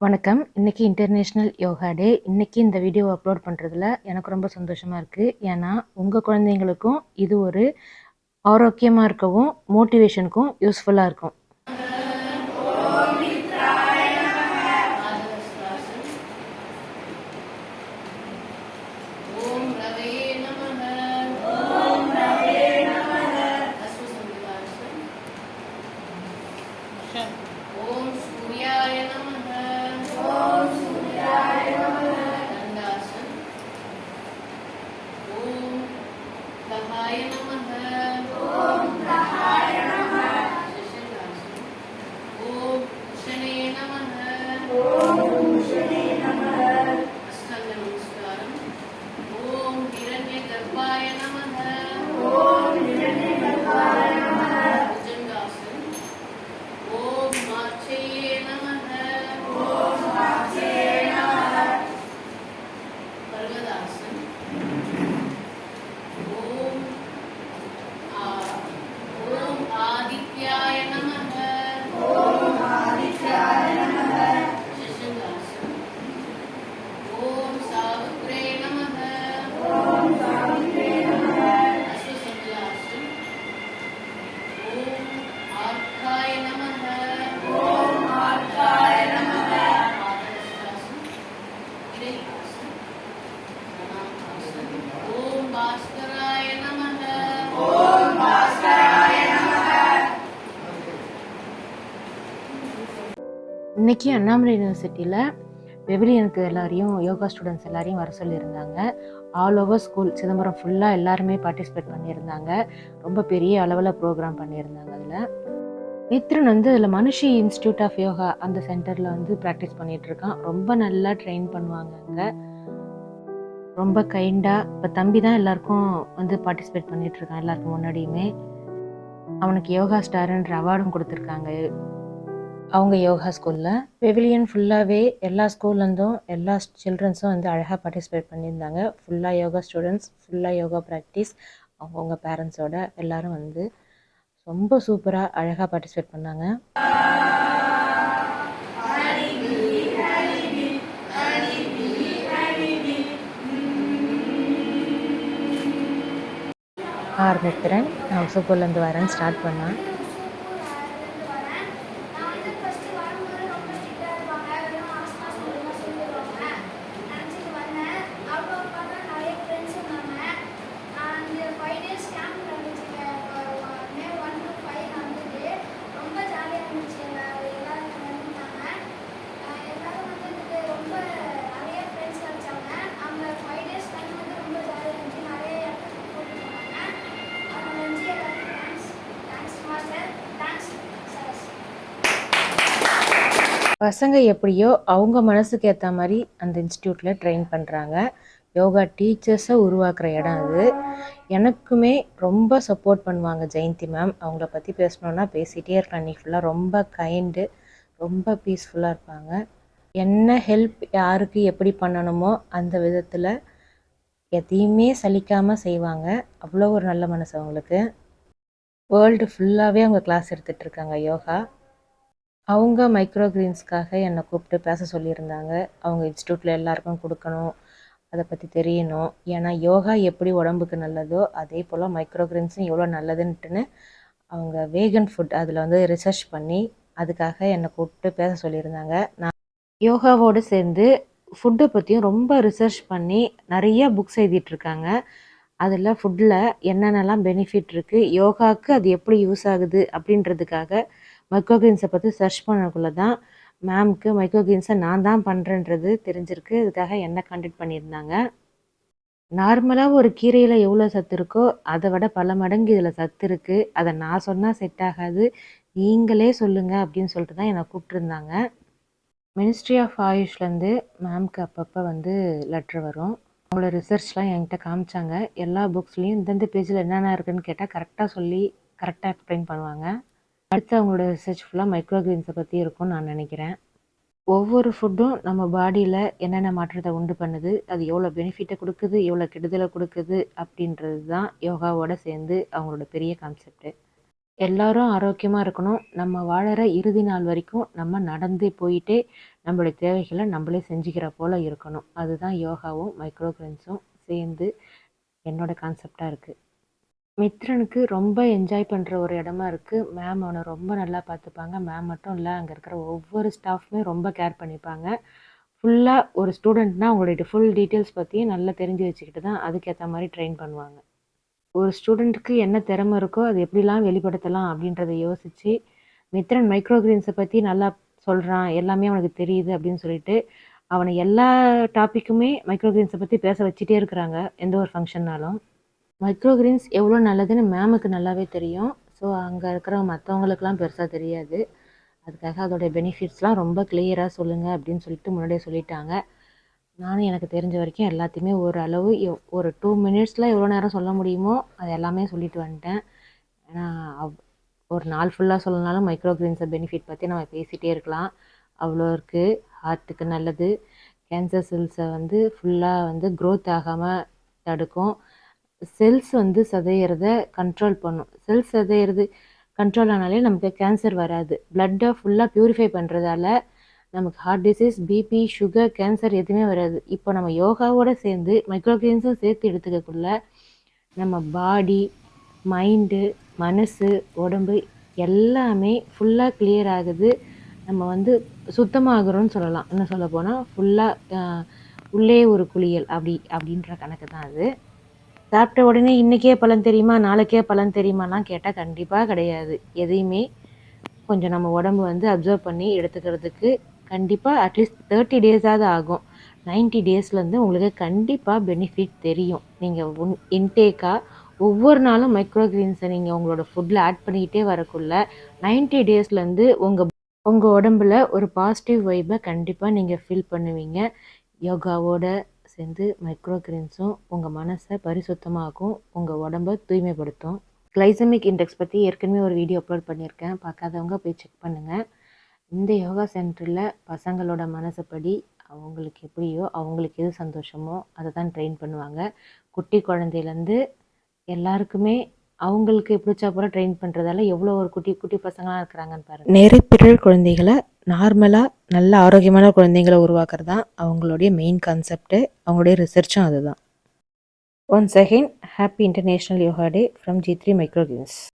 வணக்கம். இன்னைக்கு இன்டர்நேஷனல் யோகா டே. இன்னைக்கு இந்த வீடியோவ அப்லோட் பண்றதுல எனக்கு ரொம்ப சந்தோஷமா இருக்கு. ஏன்னா, உங்க குழந்தைங்களுக்கும் இது ஒரு ஆரோக்கியமா இருக்கவும், மோட்டிவேஷனுக்கும் யூஸ்ஃபுல்லா இருக்கும். இன்னைக்கு அண்ணாமலை யூனிவர்சிட்டியில் பெவிலியனுக்கு எல்லாரையும் யோகா ஸ்டூடெண்ட்ஸ் எல்லாரையும் வர சொல்லியிருந்தாங்க. ஆல் ஓவர் ஸ்கூல் சிதம்பரம் ஃபுல்லாக எல்லாருமே பார்ட்டிசிபேட் பண்ணியிருந்தாங்க. ரொம்ப பெரிய அளவில் ப்ரோக்ராம் பண்ணியிருந்தாங்க. அதில் மித்ரன் வந்து அதில் மனுஷி இன்ஸ்டியூட் ஆஃப் யோகா அந்த சென்டரில் வந்து ப்ராக்டிஸ் பண்ணிகிட்ருக்கான். ரொம்ப நல்லா ட்ரெயின் பண்ணுவாங்க அங்கே. ரொம்ப கைண்டாக இப்போ தம்பி தான் எல்லாருக்கும் வந்து பார்ட்டிசிபேட் பண்ணிகிட்ருக்கான். எல்லாருக்கும் முன்னாடியுமே அவனுக்கு யோகா ஸ்டாருன்ற அவார்டும் கொடுத்துருக்காங்க அவங்க யோகா ஸ்கூலில். பெவிலியன் ஃபுல்லாகவே எல்லா ஸ்கூல்லேருந்தும் எல்லா சில்ட்ரன்ஸும் வந்து அழகாக பார்ட்டிசிபேட் பண்ணியிருந்தாங்க. ஃபுல்லாக யோகா ஸ்டூடெண்ட்ஸ், ஃபுல்லாக யோகா ப்ராக்டிஸ், அவங்கவுங்க பேரண்ட்ஸோட எல்லோரும் வந்து ரொம்ப சூப்பராக அழகாக பார்ட்டிசிபேட் பண்ணாங்க. ஆரம்பிக்கிறேன். நான் சூப்பர்லேருந்து வரேன் ஸ்டார்ட் பண்ணேன். பசங்க எப்படியோ அவங்க மனசுக்கு ஏற்ற மாதிரி அந்த இன்ஸ்டியூட்டில் ட்ரெயின் பண்ணுறாங்க. யோகா டீச்சர்ஸை உருவாக்குற இடம் அது. எனக்குமே ரொம்ப சப்போர்ட் பண்ணுவாங்க ஜெயந்தி மேம். அவங்கள பற்றி பேசணுன்னா பேசிகிட்டே இருக்கலாம். நீ ஃபுல்லாக ரொம்ப கைண்டு, ரொம்ப பீஸ்ஃபுல்லாக இருப்பாங்க. என்ன ஹெல்ப் யாருக்கு எப்படி பண்ணணுமோ அந்த விதத்தில் எதையுமே சலிக்காமல் செய்வாங்க. அவ்வளோ ஒரு நல்ல மனசு அவங்களுக்கு. வேர்ல்டு ஃபுல்லாகவே அவங்க கிளாஸ் எடுத்துகிட்ருக்காங்க யோகா. அவங்க மைக்ரோ கிரீன்ஸ்க்காக என்னை கூப்பிட்டு பேச சொல்லியிருந்தாங்க. அவங்க இன்ஸ்டியூட்டில் எல்லாருக்கும் கொடுக்கணும், அதை பற்றி தெரியணும். ஏன்னா யோகா எப்படி உடம்புக்கு நல்லதோ அதே போல் மைக்ரோ கிரீன்ஸும் எவ்வளோ நல்லதுன்ட்டுன்னு அவங்க வேகன் ஃபுட் அதில் வந்து ரிசர்ச் பண்ணி அதுக்காக என்னை கூப்பிட்டு பேச சொல்லியிருந்தாங்க. நான் யோகாவோடு சேர்ந்து ஃபுட்டை பற்றியும் ரொம்ப ரிசர்ச் பண்ணி நிறைய புக்ஸ் எழுதிட்டுருக்காங்க. அதில் ஃபுட்டில் என்னென்னலாம் பெனிஃபிட் இருக்குது, யோகாவுக்கு அது எப்படி யூஸ் ஆகுது அப்படின்றதுக்காக மைக்ரோகிரீன்ஸை பற்றி சர்ச் பண்ணக்குள்ளே தான் மேம்க்கு மைக்ரோகிரீன்ஸை நான் தான் பண்ணுறேன்றது தெரிஞ்சிருக்கு. இதுக்காக என்ன கான்டாக்ட் பண்ணியிருந்தாங்க. நார்மலாக ஒரு கீரையில் எவ்வளோ சத்து இருக்கோ அதை விட பல மடங்கு இதில் சத்து இருக்குது. அதை நான் சொன்னால் செட் ஆகாது, நீங்களே சொல்லுங்கள் அப்படின்னு சொல்லிட்டு தான் என்னை கூப்பிட்ருந்தாங்க. மினிஸ்ட்ரி ஆஃப் ஆயுஷ்லேருந்து மேம்க்கு அப்பப்போ வந்து லெட்ரு வரும். அவங்களோட ரிசர்ச்லாம் என்கிட்ட காமிச்சாங்க. எல்லா புக்ஸ்லேயும் இந்தந்த பேஜில் என்னென்ன இருக்குதுன்னு கேட்டால் கரெக்டாக சொல்லி கரெக்டாக எக்ஸ்பிளைன் பண்ணுவாங்க. அடுத்து அவங்களோட ரிசர்ச் ஃபுல்லாக மைக்ரோகிரீன்ஸை பற்றி இருக்கும்னு நான் நினைக்கிறேன். ஒவ்வொரு ஃபுட்டும் நம்ம பாடியில் என்னென்ன மாற்றத்தை உண்டு பண்ணுது, அது எவ்வளோ பெனிஃபிட்டை கொடுக்குது, எவ்வளோ கெடுதலை கொடுக்குது அப்படின்றது தான் யோகாவோட சேர்ந்து அவங்களோட பெரிய கான்செப்ட்டு. எல்லாரும் ஆரோக்கியமாக இருக்கணும். நம்ம வாழற இறுதி நாள் வரைக்கும் நம்ம நடந்து போயிட்டே நம்மளுடைய தேவைகளை நம்மளே செஞ்சுக்கிற போல் இருக்கணும். அதுதான் யோகாவும் மைக்ரோகிரன்ஸும் சேர்ந்து என்னோட கான்செப்டாக இருக்குது. மித்ரனுக்கு ரொம்ப என்ஜாய் பண்ணுற ஒரு இடமா இருக்குது. மேம் அவனை ரொம்ப நல்லா பார்த்துப்பாங்க. மேம் மட்டும் இல்லை, அங்கே இருக்கிற ஒவ்வொரு ஸ்டாஃப்மே ரொம்ப கேர் பண்ணிப்பாங்க. ஃபுல்லாக ஒரு ஸ்டூடெண்ட்னா அவங்களுடைய ஃபுல் டீட்டெயில்ஸ் பற்றியும் நல்லா தெரிஞ்சு வச்சுக்கிட்டு தான் அதுக்கேற்ற மாதிரி ட்ரெயின் பண்ணுவாங்க. ஒரு ஸ்டூடெண்ட்டுக்கு என்ன திறமை இருக்கோ அது எப்படிலாம் வெளிப்படுத்தலாம் அப்படின்றத யோசித்து மித்ரன் மைக்ரோகிரீன்ஸை பற்றி நல்லா சொல்கிறான், எல்லாமே அவனுக்கு தெரியுது அப்படின்னு சொல்லிட்டு அவனை எல்லா டாப்பிக்குமே மைக்ரோகிரீன்ஸை பற்றி பேச வச்சுட்டே இருக்கிறாங்க எந்த ஒரு ஃபங்க்ஷன்னாலும். மைக்ரோகிரீன்ஸ் எவ்வளோ நல்லதுன்னு மேமுக்கு நல்லாவே தெரியும். ஸோ அங்கே இருக்கிற மற்றவங்களுக்குலாம் பெருசாக தெரியாது. அதுக்காக அதோடைய பெனிஃபிட்ஸ்லாம் ரொம்ப கிளியராக சொல்லுங்கள் அப்படின்னு சொல்லிட்டு முன்னாடியே சொல்லிட்டாங்க. நானும் எனக்கு தெரிஞ்ச வரைக்கும் எல்லாத்தையுமே ஓரளவு ஒரு 2 மினிட்ஸில் எவ்வளோ நேரம் சொல்ல முடியுமோ அது எல்லாமே சொல்லிட்டு வந்துட்டேன். ஏன்னா ஒரு நாள் ஃபுல்லாக சொல்லனாலும் மைக்ரோகிரீன்ஸை பெனிஃபிட் பற்றி நம்ம பேசிகிட்டே இருக்கலாம். அவ்வளோ இருக்குது. ஹார்ட்டுக்கு நல்லது. கேன்சர் செல்ஸை ஃபுல்லாக க்ரோத் ஆகாமல் தடுக்கும். செல்ஸ் சிதையிறத கண்ட்ரோல் பண்ணும். செல்ஸ் சிதையிறது கண்ட்ரோல் ஆனாலே நமக்கு கேன்சர் வராது. பிளட்டை ஃபுல்லாக ப்யூரிஃபை பண்ணுறதால நமக்கு heart disease, BP, sugar, cancer எதுவுமே வராது. இப்போ நம்ம யோகாவோடு சேர்ந்து மைக்ரோகிரீன்ஸும் சேர்த்து எடுத்துக்கக்குள்ள நம்ம பாடி, மைண்டு, மனசு, உடம்பு எல்லாமே ஃபுல்லாக கிளியர் ஆகுது. நம்ம சுத்தமாகறோன்னு சொல்லலாம். இன்னும் சொல்ல போனால் ஃபுல்லாக உள்ளே ஒரு குளியல் அப்படின்ற கணக்கு தான் அது. சாப்பிட்ட உடனே இன்றைக்கே பலன் தெரியுமா, நாளைக்கே பலன் தெரியுமாலாம் கேட்டால் கண்டிப்பாக கிடையாது. எதையுமே கொஞ்சம் நம்ம உடம்பு அப்சர்வ் பண்ணி எடுத்துக்கிறதுக்கு கண்டிப்பாக அட்லீஸ்ட் 30 டேஸாவது ஆகும். 90 டேஸ்லேருந்து உங்களுக்கு கண்டிப்பாக பெனிஃபிட் தெரியும். நீங்கள் இன்டேக்காக ஒவ்வொரு நாளும் மைக்ரோகிரீன்ஸை நீங்கள் உங்களோட ஃபுட்டில் ஆட் பண்ணிக்கிட்டே வரக்குள்ள 90 டேஸ்லேருந்து உங்கள் உடம்புல ஒரு பாசிட்டிவ் வைப்பை கண்டிப்பாக நீங்கள் ஃபீல் பண்ணுவீங்க. யோகாவோட சேர்ந்து மைக்ரோகிரீன்ஸும் உங்கள் மனசை பரிசுத்தமாகும், உங்கள் உடம்பை தூய்மைப்படுத்தும். கிளைசமிக் இண்டெக்ஸ் பற்றி ஏற்கனவே ஒரு வீடியோ அப்லோட் பண்ணியிருக்கேன். பார்க்காதவங்க போய் செக் பண்ணுங்கள். இந்த யோகா சென்டரில் பசங்களோட மனசுப்படி அவங்களுக்கு எப்படியோ, அவங்களுக்கு எது சந்தோஷமோ அதை தான் ட்ரெயின் பண்ணுவாங்க. குட்டி குழந்தையிலேருந்து எல்லாருக்குமே அவங்களுக்கு பிடிச்சா போல ட்ரெயின் பண்ணுறதால எவ்வளோ ஒரு குட்டி குட்டி பசங்களாம் இருக்கிறாங்கன்னு பாருங்கள். நிறைப்பிறர் குழந்தைகளை நார்மலாக நல்ல ஆரோக்கியமான குழந்தைங்களை உருவாக்குறது தான் அவங்களுடைய மெயின் கான்செப்ட்டு. அவங்களுடைய ரிசர்ச்சும் அதுதான். Once again happy international yoga day from G3 Microgreens.